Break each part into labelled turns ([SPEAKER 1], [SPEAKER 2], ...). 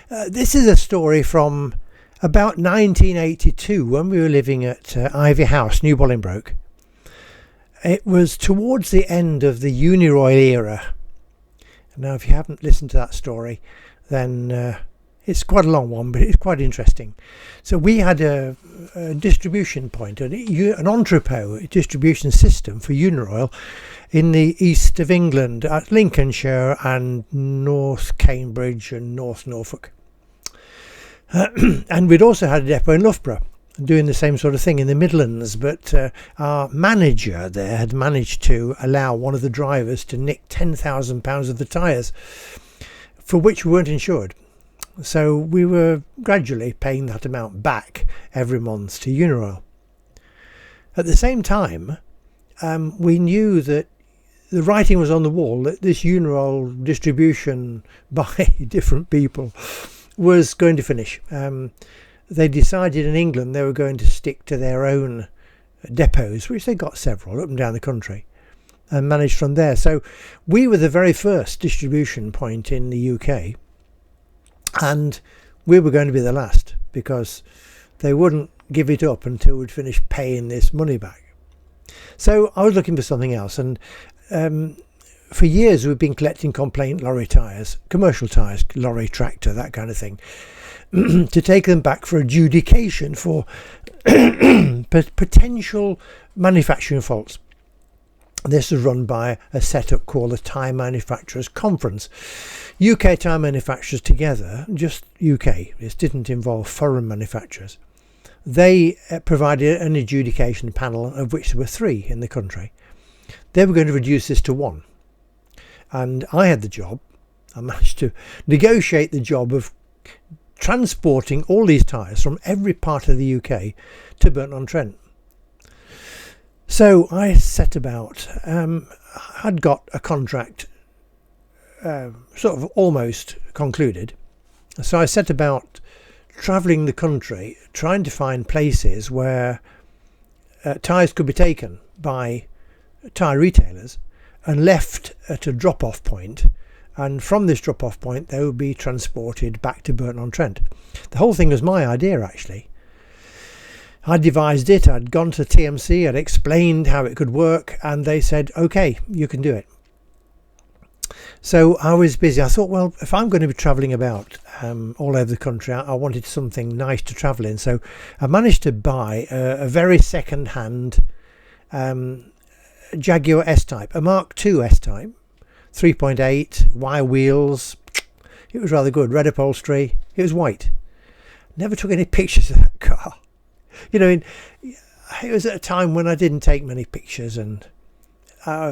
[SPEAKER 1] This is a story from about 1982 when we were living at Ivy House, New Bolingbroke. It was towards the end of the Uniroyal era. Now, if you haven't listened to that story, then it's quite a long one, but it's quite interesting. So we had a distribution point, an entrepot distribution system for Uniroyal in the east of England, at Lincolnshire and North Cambridge and North Norfolk. And we'd also had a depot in Loughborough, doing the same sort of thing in the Midlands, but our manager there had managed to allow one of the drivers to nick £10,000 of the tyres, for which we weren't insured. So we were gradually paying that amount back every month to Uniroyal. At the same time, we knew that the writing was on the wall that this Uniroyal distribution by different people was going to finish. They decided in England they were going to stick to their own depots, which they got several up and down the country, and managed from there. So we were the very first distribution point in the UK, and we were going to be the last, because they wouldn't give it up until we'd finished paying this money back. So I was looking for something else, and for years we've been collecting complaint lorry tyres, commercial tyres, lorry, tractor, that kind of thing, to take them back for adjudication for potential manufacturing faults. This is run by a setup called the Tyre Manufacturers Conference. UK tyre manufacturers together, just UK, this didn't involve foreign manufacturers. They provided an adjudication panel, of which there were 3 in the country. They were going to reduce this to 1. And I had the job. I managed to negotiate the job of transporting all these tyres from every part of the UK to Burton-on-Trent. So I set about, I'd got a contract sort of almost concluded. So I set about travelling the country, trying to find places where tyres could be taken by tyre retailers and left at a drop-off point, and from this drop-off point they would be transported back to Burton-on-Trent. The whole thing was my idea, actually. I devised it, I'd gone to TMC, I'd explained how it could work, and they said, OK, you can do it. So I was busy. I thought, well, if I'm going to be travelling about all over the country, I wanted something nice to travel in. So I managed to buy a very second-hand Jaguar S-Type, a Mark II S-Type, 3.8, wire wheels. It was rather good, red upholstery. It was white. Never took any pictures of that car. You know, it was at a time when I didn't take many pictures, and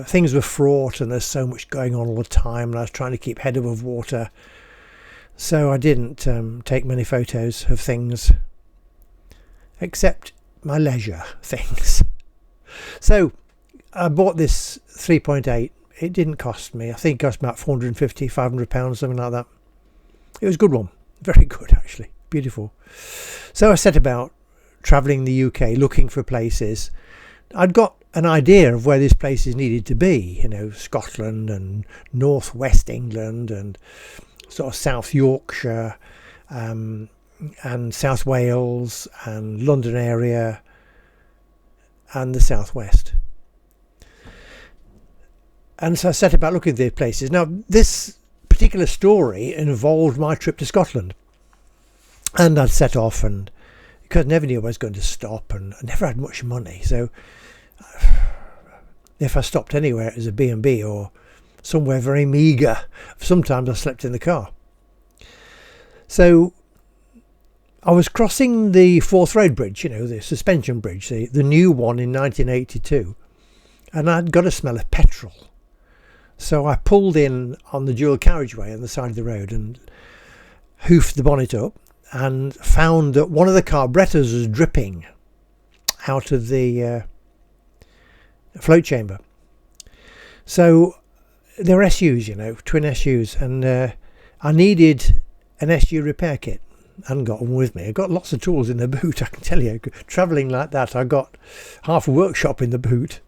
[SPEAKER 1] things were fraught, and there's so much going on all the time, and I was trying to keep head above water. So I didn't take many photos of things, except my leisure things. So I bought this 3.8. It didn't cost me. I think it cost me about £450, £500, something like that. It was a good one. Very good, actually. Beautiful. So I set about travelling the UK, looking for places. I'd got an idea of where these places needed to be, you know, Scotland and northwest England and sort of South Yorkshire and South Wales and London area and the southwest. And so I set about looking at these places. Now, this particular story involved my trip to Scotland. And I'd set off, and because I never knew I was going to stop, and I never had much money. So if I stopped anywhere, it was a B&B or somewhere very meagre. Sometimes I slept in the car. So I was crossing the Forth Road Bridge, you know, the suspension bridge, the new one in 1982. And I'd got a smell of petrol. So I pulled in on the dual carriageway on the side of the road and hoofed the bonnet up, and found that one of the carburetors was dripping out of the float chamber. So they were SUs, you know, twin SUs, and I needed an SU repair kit. I hadn't got one with me. I got lots of tools in the boot, I can tell you. Travelling like that, I got half a workshop in the boot.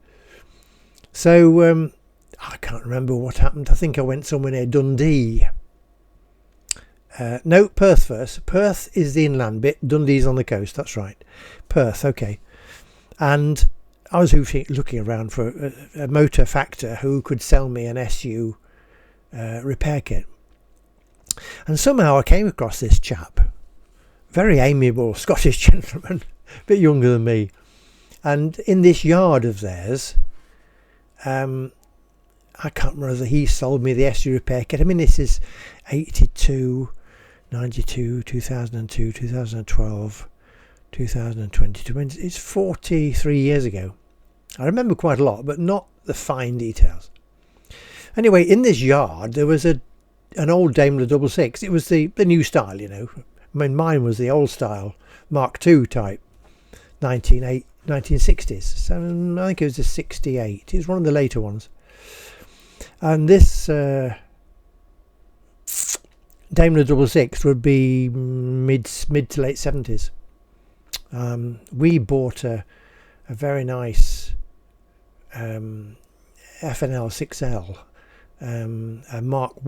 [SPEAKER 1] So I can't remember what happened. I think I went somewhere near Dundee. No, Perth first. Perth is the inland bit. Dundee's on the coast. That's right. Perth, okay. And I was looking around for a motor factor who could sell me an SU repair kit. And somehow I came across this chap, very amiable Scottish gentleman, a bit younger than me. And in this yard of theirs, I can't remember whether he sold me the SU repair kit. I mean, this is 82, 92, 2002, 2012, 2022. It's 43 years ago. I remember quite a lot, but not the fine details. Anyway, in this yard, there was an old Daimler Double Six. It was the new style, you know. I mean, mine was the old style, Mark II type, 1960s. So I think it was a 68. It was one of the later ones. And this Daimler Double Six would be mid to late 70s. We bought a very nice FNL 6L, a Mark I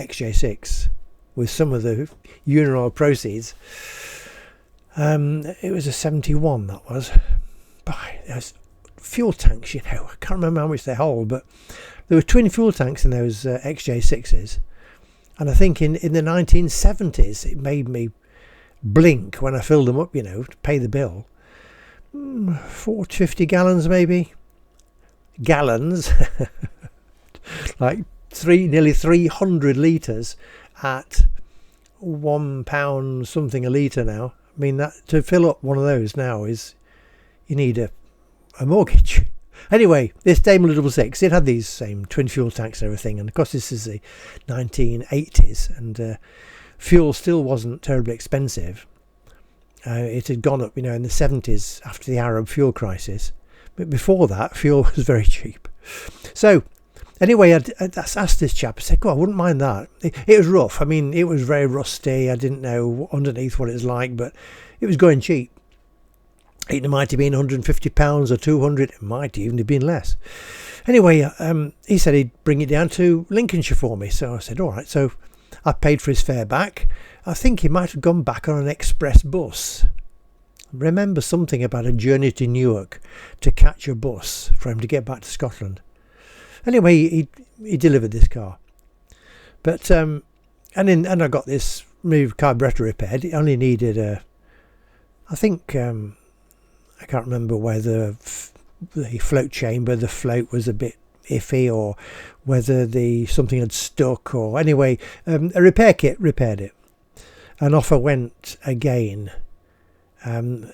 [SPEAKER 1] XJ6 with some of the union oil proceeds. It was a 71, that was. There's fuel tanks, you know. I can't remember how much they hold, but there were twin fuel tanks in those XJ6s. And I think in the 1970s, it made me blink when I filled them up, you know, to pay the bill. 450 gallons, maybe. Gallons. Like nearly 300 litres at £1 something a litre now. I mean, that to fill up one of those now is, you need a mortgage. Anyway, this Daimler Double Six, it had these same twin fuel tanks and everything, and of course this is the 1980s, and fuel still wasn't terribly expensive. It had gone up, you know, in the 70s after the Arab fuel crisis, but before that, fuel was very cheap. So anyway, I asked this chap, I said, "Oh, I wouldn't mind that." It was rough. I mean, it was very rusty. I didn't know underneath what it was like, but it was going cheap. It might have been £150 or 200. It might even have been less. Anyway, he said he'd bring it down to Lincolnshire for me. So I said, all right. So I paid for his fare back. I think he might have gone back on an express bus. Remember something about a journey to Newark to catch a bus for him to get back to Scotland. Anyway, he delivered this car. But and I got this carburettor repaired. It only needed I think I can't remember whether the float chamber, the float was a bit iffy, or whether something had stuck, or anyway, a repair kit repaired it, and off I went again. You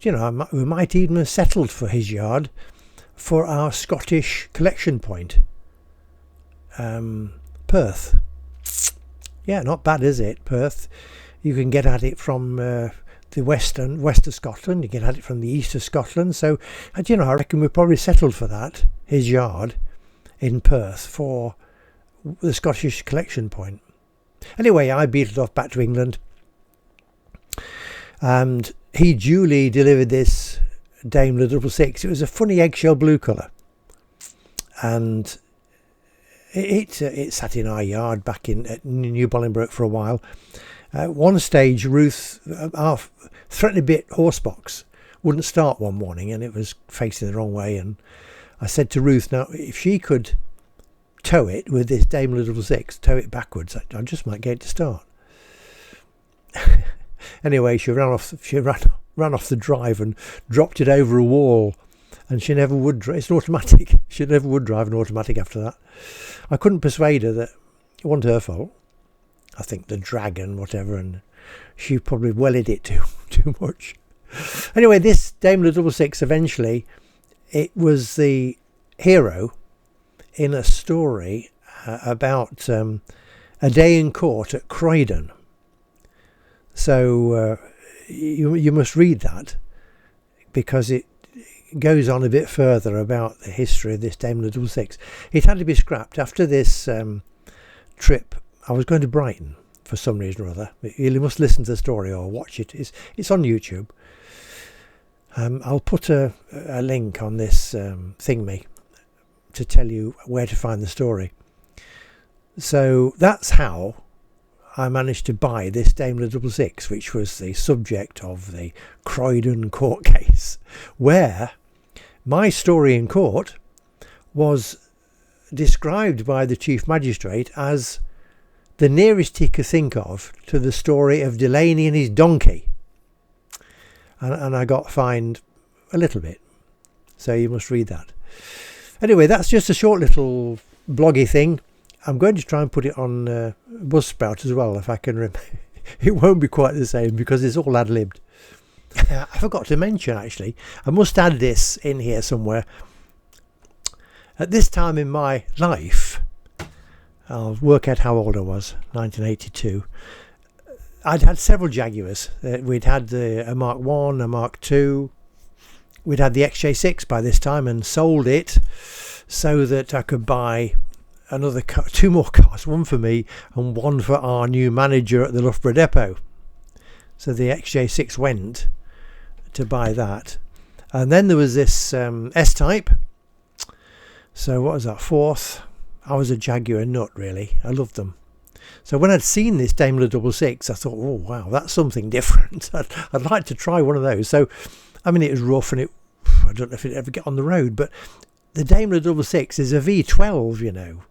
[SPEAKER 1] know, we might even have settled for his yard for our Scottish collection point, Perth. Yeah, not bad, is it? Perth. You can get at it from the west of Scotland. You can get at it from the east of Scotland. So, you know, I reckon we probably settled for that, his yard in Perth, for the Scottish collection point. Anyway, I beat it off back to England, and he duly delivered this Daimler Double Six. It was a funny eggshell blue colour, and it sat in our yard back at New Bolingbroke for a while. At one stage, Ruth, our threatened a bit horsebox, wouldn't start one morning, and it was facing the wrong way. And I said to Ruth, now, if she could tow it with this Daimler Double Six, tow it backwards, I just might get it to start. Anyway, she ran off the drive and dropped it over a wall, and she never would. It's an automatic. She never would drive an automatic after that. I couldn't persuade her that it wasn't her fault. I think the drag and whatever, and she probably wellied it too much. Anyway, this Daimler Double Six, eventually, it was the hero in a story about a day in court at Croydon. So you must read that, because it goes on a bit further about the history of this Daimler Double Six. It had to be scrapped after this trip. I was going to Brighton for some reason or other. You must listen to the story or watch it. It's on YouTube. I'll put a link on this thingy to tell you where to find the story. So that's how I managed to buy this Daimler Double Six, which was the subject of the Croydon court case, where my story in court was described by the Chief Magistrate as the nearest he could think of to the story of Delaney and his donkey. And I got fined a little bit. So you must read that. Anyway, that's just a short little bloggy thing. I'm going to try and put it on Buzzsprout as well, if I can remember. It won't be quite the same because it's all ad-libbed. I forgot to mention, actually, I must add this in here somewhere. At this time in my life, I'll work out how old I was, 1982. I'd had several Jaguars. We'd had a Mark 1, a Mark 2. We'd had the XJ6 by this time and sold it so that I could buy another car, 2 more cars, one for me and one for our new manager at the Loughborough depot. So the XJ6 went to buy that. And then there was this S-Type. So what was that, 4th? I was a Jaguar nut, really. I loved them. So when I'd seen this Daimler Double Six, I thought, oh wow, that's something different. I'd like to try one of those. So I mean, it was rough and I don't know if it'd ever get on the road, but the Daimler Double Six is a V12, you know.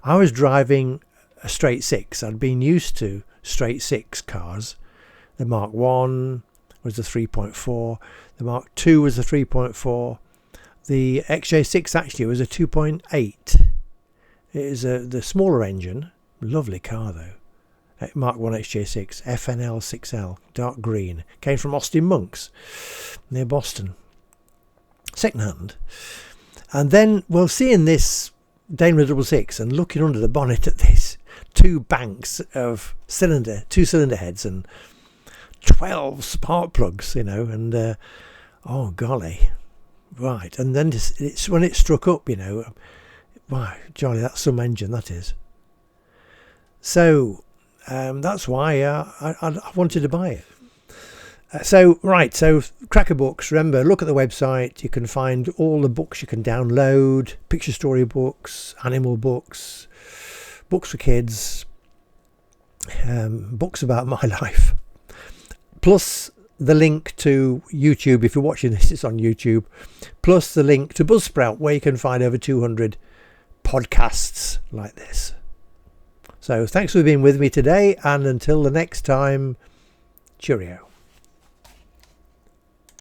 [SPEAKER 1] I was driving a straight 6. I'd been used to straight 6 cars. The Mark 1 was the 3.4. The Mark 2 was the 3.4. The XJ6 actually was a 2.8. It is the smaller engine. Lovely car though. Mark 1 XJ6, FNL 6L, dark green. Came from Austin Monks, near Boston. Second hand. And then, well, seeing this Daimler Double Six and looking under the bonnet at this, 2 banks of two cylinder heads and 12 spark plugs, you know, and oh golly, right. And then it's when it struck up, you know, wow, jolly, that's some engine, that is. So that's why I wanted to buy it. So Cracker Books, remember, look at the website. You can find all the books you can download, picture story books, animal books, books for kids, books about my life, plus the link to YouTube. If you're watching this, it's on YouTube, plus the link to Buzzsprout, where you can find over 200 podcasts like this. So thanks for being with me today, and until the next time, cheerio.